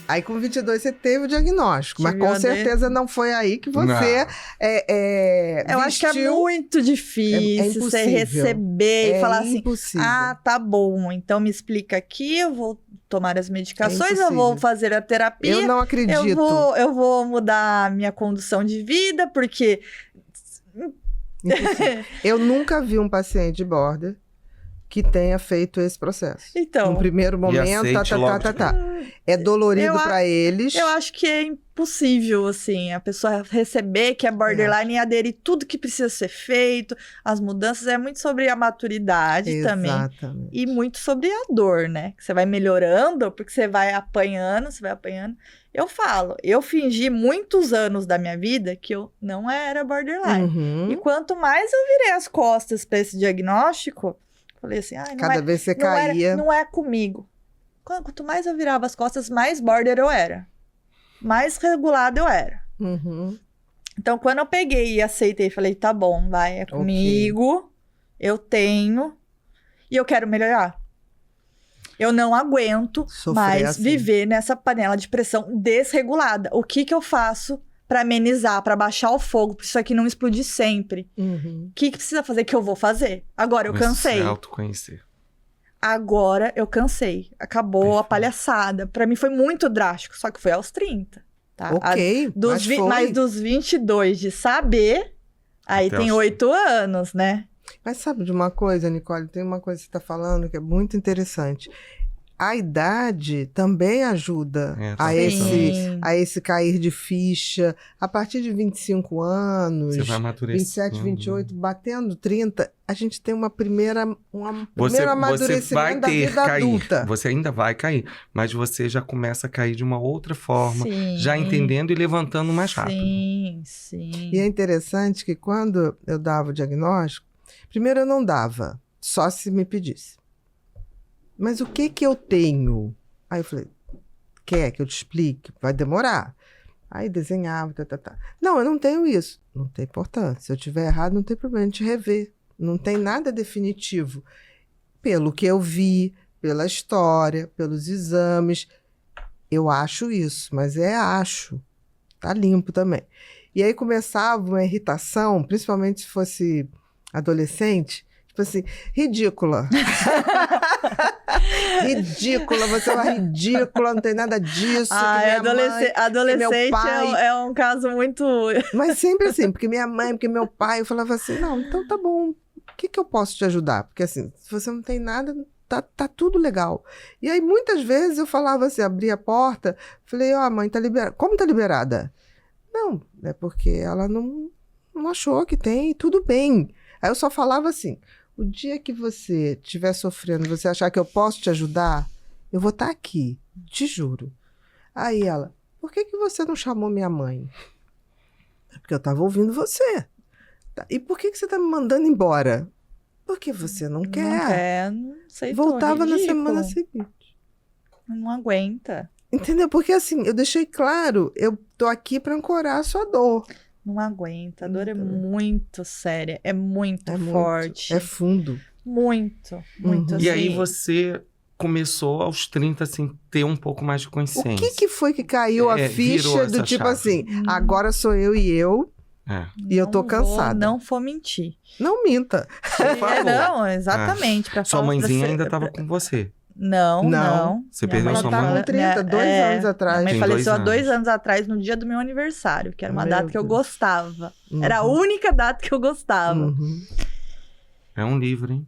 Aí com 22 você teve o diagnóstico, mas Tive com o certeza não foi aí que você Eu acho que é vestiu. muito difícil impossível. você receber e falar assim, impossível. tá bom, então me explica aqui, eu vou tomar as medicações, eu impossível. vou fazer a terapia, Eu não acredito. eu vou mudar a minha condução de vida, porque... Impossível. Eu nunca vi um paciente de border que tenha feito esse processo. Então... No primeiro momento, É dolorido pra eles. Eu acho que é impossível, assim, a pessoa receber que é borderline e aderir tudo que precisa ser feito. As mudanças é muito sobre a maturidade também. Exatamente. E muito sobre a dor, né? Que você vai melhorando, porque você vai apanhando. Eu falo, eu fingi muitos anos da minha vida que eu não era borderline. Uhum. E quanto mais eu virei as costas para esse diagnóstico, falei assim, Cada vez você caía. Não é comigo. Quanto mais eu virava as costas, mais border eu era. Mais regulada eu era. Uhum. Então, quando eu peguei e aceitei, falei, tá bom, vai, é comigo, eu tenho, e eu quero melhorar. Eu não aguento mais assim. viver nessa panela de pressão desregulada. O que eu faço para amenizar, para baixar o fogo, para isso aqui não explodir sempre? Uhum. O que precisa fazer que eu vou fazer? Agora eu cansei. Se autoconhecer. Agora eu cansei. Acabou a palhaçada. Pra mim foi muito drástico, só que foi aos 30. Tá? Mas dos 22 de saber, aí Até tem 8 anos, né? Mas sabe de uma coisa, Nicole? Tem uma coisa que você está falando que é muito interessante. A idade também ajuda a esse cair de ficha. A partir de 25 anos, você vai amadurecendo. 27, 28, batendo 30, a gente tem um primeiro você amadurecimento vai da vida cair. adulta. Você ainda vai cair, mas você já começa a cair de uma outra forma, Sim. já entendendo e levantando mais rápido. Sim. E é interessante que quando eu dava o diagnóstico, primeiro eu não dava, só se me pedisse. Mas o que eu tenho? Aí eu falei, quer que eu te explique? Vai demorar. Aí desenhava, Não, eu não tenho isso. Não tem importância. Se eu tiver errado, não tem problema, a gente rever. Não tem nada definitivo. Pelo que eu vi, pela história, pelos exames, eu acho isso, mas acho. Tá limpo também. E aí começava uma irritação, principalmente se fosse adolescente, tipo assim, ridícula. Ridícula, você é uma ridícula, não tem nada disso. Adolescente pai... é um caso muito... Mas sempre assim, porque minha mãe, porque meu pai, eu falava assim, não, então tá bom, o que eu posso te ajudar? Porque assim, se você não tem nada, tá tudo legal. E aí muitas vezes eu falava assim, abria a porta, falei, mãe, tá liberada. Como tá liberada? Não, é porque ela não achou que tem, tudo bem. Aí eu só falava assim, o dia que você estiver sofrendo, você achar que eu posso te ajudar, eu vou estar aqui, te juro. Aí ela, por que você não chamou minha mãe? Porque eu estava ouvindo você. E por que você está me mandando embora? Porque você não quer. Não quer, não sei. Voltava na semana seguinte. Não aguenta. Entendeu? Porque assim, eu deixei claro, eu tô aqui para ancorar a sua dor. Não aguenta. A dor é muito séria. É muito forte. É fundo. Muito assim. E aí você começou aos 30, assim, ter um pouco mais de consciência. O que foi que caiu a ficha do tipo chave. Assim, agora sou eu e eu, e eu tô cansada. Não vou mentir. Não minta. Não, exatamente. Pra sua mãezinha ainda tava com você. Não. Você perdeu sua mãe? Ela tá com 30, 2 anos atrás. Minha mãe faleceu há 2 anos atrás, no dia do meu aniversário, que era uma data que eu gostava. Uhum. Era a única data que eu gostava. Uhum. É um livro, hein?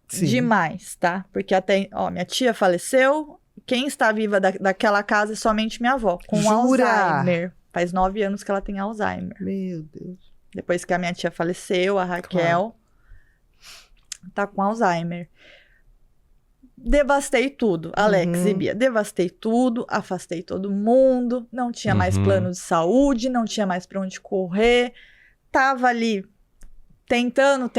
Sim. Demais, tá? Porque até, minha tia faleceu, quem está viva daquela casa é somente minha avó, com Alzheimer. Faz 9 anos que ela tem Alzheimer. Meu Deus. Depois que a minha tia faleceu, a Raquel tá com Alzheimer. Devastei tudo, Alex e Bia. Devastei tudo, afastei todo mundo, não tinha mais plano de saúde, não tinha mais pra onde correr. Tava ali tentando,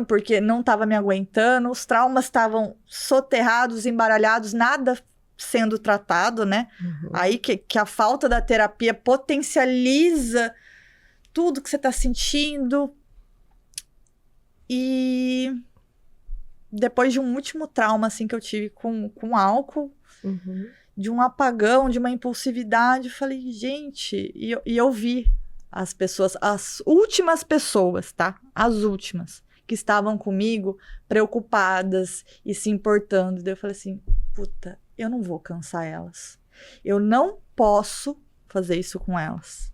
porque não tava me aguentando. Os traumas estavam soterrados, embaralhados, nada sendo tratado, né? Aí que a falta da terapia potencializa tudo que você tá sentindo. E depois de um último trauma, assim, que eu tive com álcool, Uhum. de um apagão, de uma impulsividade, eu falei, gente, e eu vi as pessoas, as últimas pessoas, tá? As últimas, que estavam comigo, preocupadas e se importando. Daí eu falei assim, puta, eu não vou cansar elas. Eu não posso fazer isso com elas.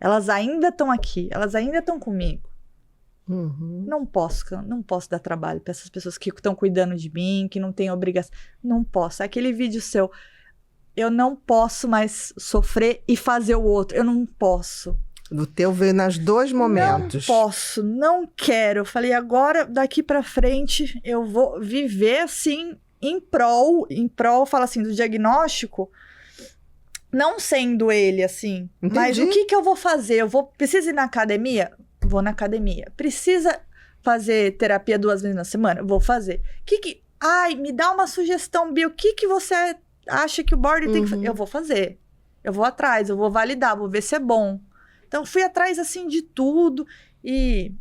Elas ainda estão aqui, elas ainda estão comigo. Uhum. Não posso dar trabalho para essas pessoas que estão cuidando de mim, que não têm obrigação. Não posso. Aquele vídeo seu, eu não posso mais sofrer e fazer o outro. Eu não posso. Do teu veio nos dois momentos. Não posso, não quero. Eu falei, agora, daqui para frente, eu vou viver assim, em prol, fala assim, do diagnóstico, não sendo ele, assim. Entendi. Mas o que eu vou fazer? Preciso ir na academia? Vou na academia. Precisa fazer terapia 2 vezes na semana? Vou fazer. Ai, me dá uma sugestão, Bia. O que você acha que o board tem que fazer? Eu vou fazer. Eu vou atrás, eu vou validar, vou ver se é bom. Então, fui atrás, assim, de tudo e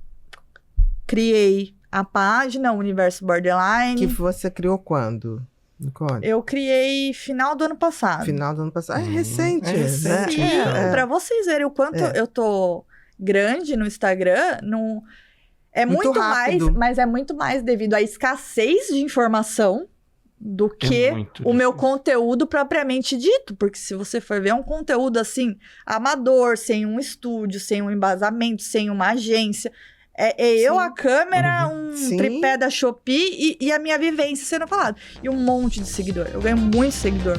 criei a página Universo Borderline. Que você criou quando, Nicole? Eu criei final do ano passado. Final do ano passado. É recente. É recente, né? então. Pra vocês verem o quanto eu tô grande no Instagram, é muito mais, rápido. mas é muito mais devido à escassez de informação do que muito o meu difícil. conteúdo propriamente dito. Porque se você for ver, é um conteúdo assim, amador, sem um estúdio, sem um embasamento, sem uma agência. Eu, Sim. a câmera, Uhum. um Sim. tripé da Shopee e a minha vivência sendo falada. E um monte de seguidor. Eu ganho muito seguidor.